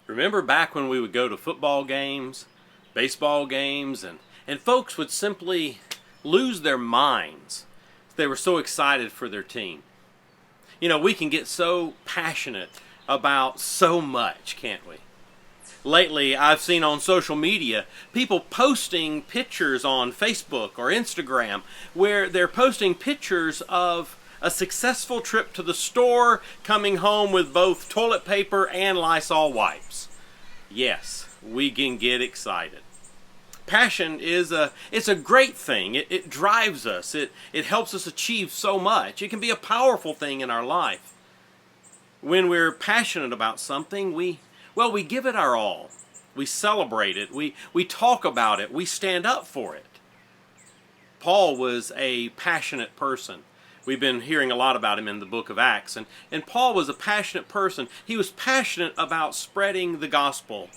Remember back when we would go to football games, baseball games, and folks would simply lose their minds. They were so excited for their team. You know, we can get so passionate about so much, can't we? Lately, I've seen on social media people posting pictures on Facebook or Instagram where they're posting pictures of a successful trip to the store, coming home with both toilet paper and Lysol wipes. Yes, we can get excited. Passion it's a great thing. It drives us. It helps us achieve so much. It can be a powerful thing in our life. When we're passionate about something, we give it our all. We celebrate it. We talk about it. We stand up for it. Paul was a passionate person. We've been hearing a lot about him in the book of Acts. And Paul was a passionate person. He was passionate about spreading the gospel.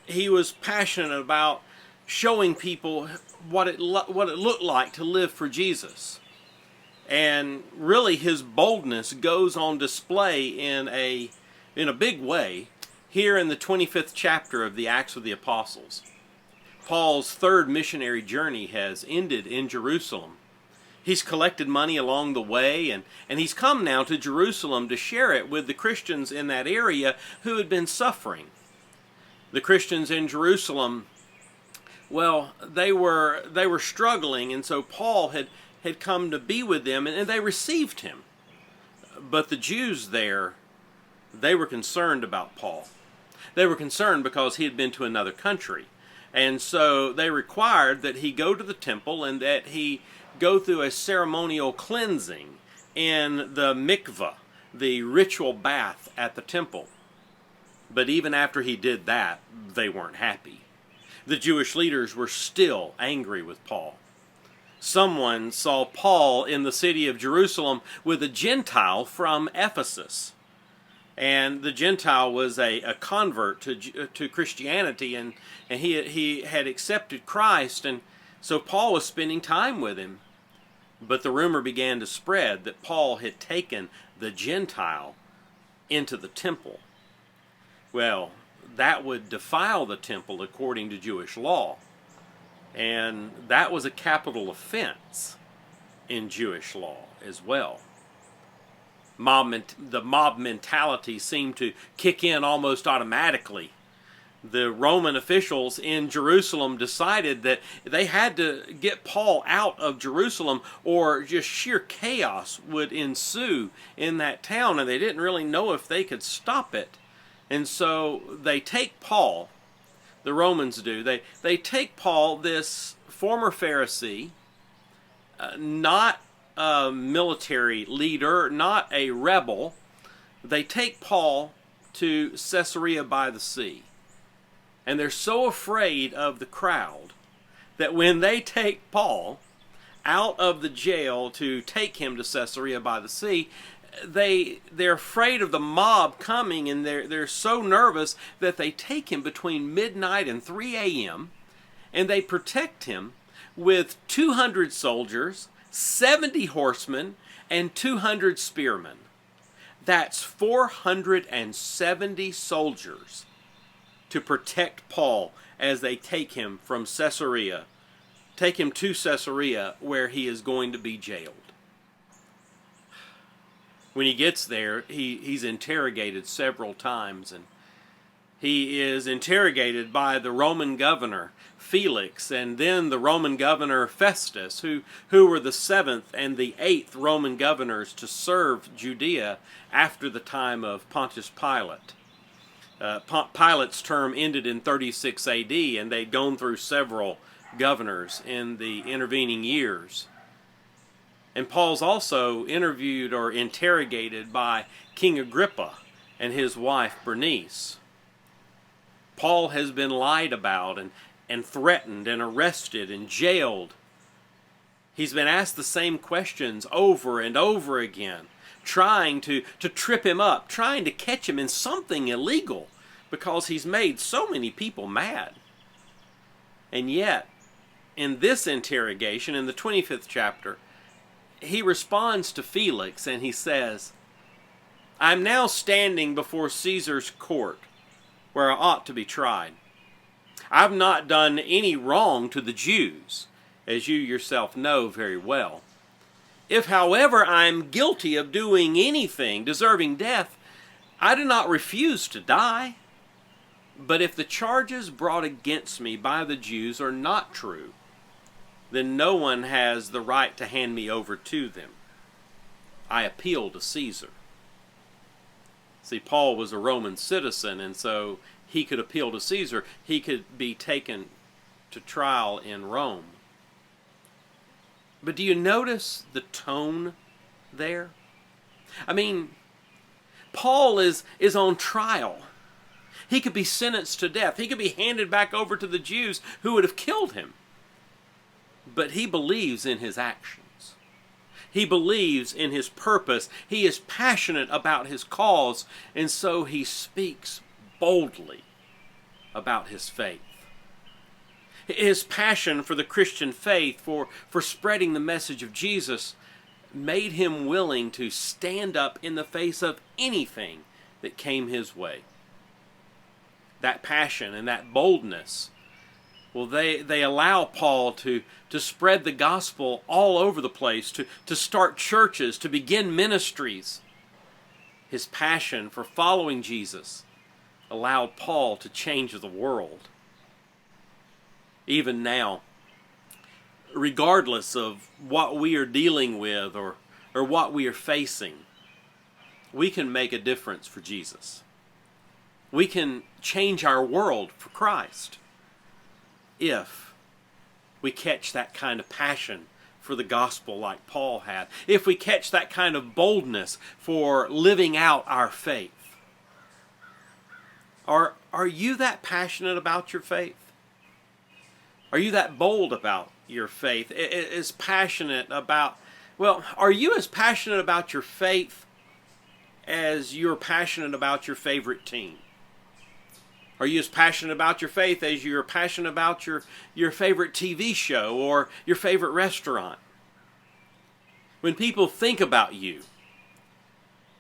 He was passionate about showing people what it looked like to live for Jesus. And really his boldness goes on display in a big way here in the 25th chapter of the Acts of the Apostles. Paul's third missionary journey has ended in Jerusalem. He's collected money along the way, and he's come now to Jerusalem to share it with the Christians in that area who had been suffering. The Christians in Jerusalem, they were struggling, and so Paul had come to be with them, and they received him. But the Jews there, they were concerned about Paul. They were concerned because he had been to another country. And so they required that he go to the temple and that he go through a ceremonial cleansing in the mikveh, the ritual bath at the temple. But even after he did that, they weren't happy. The Jewish leaders were still angry with Paul. Someone saw Paul in the city of Jerusalem with a Gentile from Ephesus. And the Gentile was a convert to Christianity, and he had accepted Christ, and so Paul was spending time with him. But the rumor began to spread that Paul had taken the Gentile into the temple. Well, that would defile the temple according to Jewish law, and that was a capital offense in Jewish law as well. The mob mentality seemed to kick in almost automatically. The Roman officials in Jerusalem decided that they had to get Paul out of Jerusalem or just sheer chaos would ensue in that town, and they didn't really know if they could stop it. And so they take Paul, the Romans do, they take Paul, this former Pharisee, not a military leader, not a rebel. They take Paul to Caesarea by the sea. And they're so afraid of the crowd that when they take Paul out of the jail to take him to Caesarea by the sea, they're afraid of the mob coming, and they're so nervous that they take him between midnight and 3 a.m. and they protect him with 200 soldiers, 70 horsemen, and 200 spearmen. That's 470 soldiers to protect Paul as they take him from Caesarea, take him to Caesarea where he is going to be jailed. When he gets there, he's interrogated several times, and he is interrogated by the Roman governor Felix, and then the Roman governor Festus, who were the 7th and the 8th Roman governors to serve Judea after the time of Pontius Pilate. Pilate's term ended in 36 AD, and they'd gone through several governors in the intervening years. And Paul's also interviewed or interrogated by King Agrippa and his wife Bernice. Paul has been lied about and threatened and arrested and jailed. He's been asked the same questions over and over again, trying to trip him up, trying to catch him in something illegal because he's made so many people mad. And yet, in this interrogation, in the 25th chapter, he responds to Felix and he says, "I'm now standing before Caesar's court. where I ought to be tried. I've not done any wrong to the Jews, as you yourself know very well. If, however, I am guilty of doing anything deserving death, I do not refuse to die. But if the charges brought against me by the Jews are not true, then no one has the right to hand me over to them. I appeal to Caesar. See, Paul was a Roman citizen, and so he could appeal to Caesar. He could be taken to trial in Rome. But do you notice the tone there? I mean, Paul is on trial. He could be sentenced to death. He could be handed back over to the Jews who would have killed him. But he believes in his actions. He believes in his purpose. He is passionate about his cause, and so he speaks boldly about his faith. His passion for the Christian faith, for spreading the message of Jesus, made him willing to stand up in the face of anything that came his way. That passion and that boldness, well, they allow Paul to spread the gospel all over the place, to start churches, to begin ministries. His passion for following Jesus allowed Paul to change the world. Even now, regardless of what we are dealing with or what we are facing, we can make a difference for Jesus. We can change our world for Christ if we catch that kind of passion for the gospel like Paul had. If we catch that kind of boldness for living out our faith. Are you that passionate about your faith? Are you that bold about your faith? As passionate about, are you as passionate about your faith as you're passionate about your favorite team? Are you as passionate about your faith as you're passionate about your favorite TV show or your favorite restaurant? When people think about you,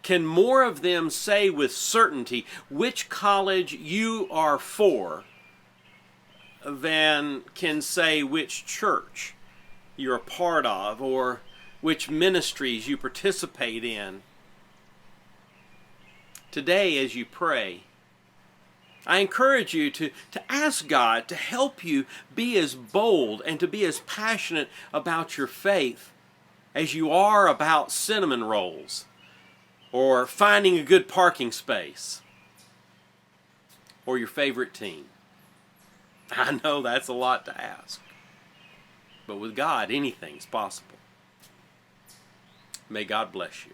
can more of them say with certainty which college you are for than can say which church you're a part of or which ministries you participate in? Today, as you pray, I encourage you to ask God to help you be as bold and to be as passionate about your faith as you are about cinnamon rolls or finding a good parking space or your favorite team. I know that's a lot to ask, but with God, anything's possible. May God bless you.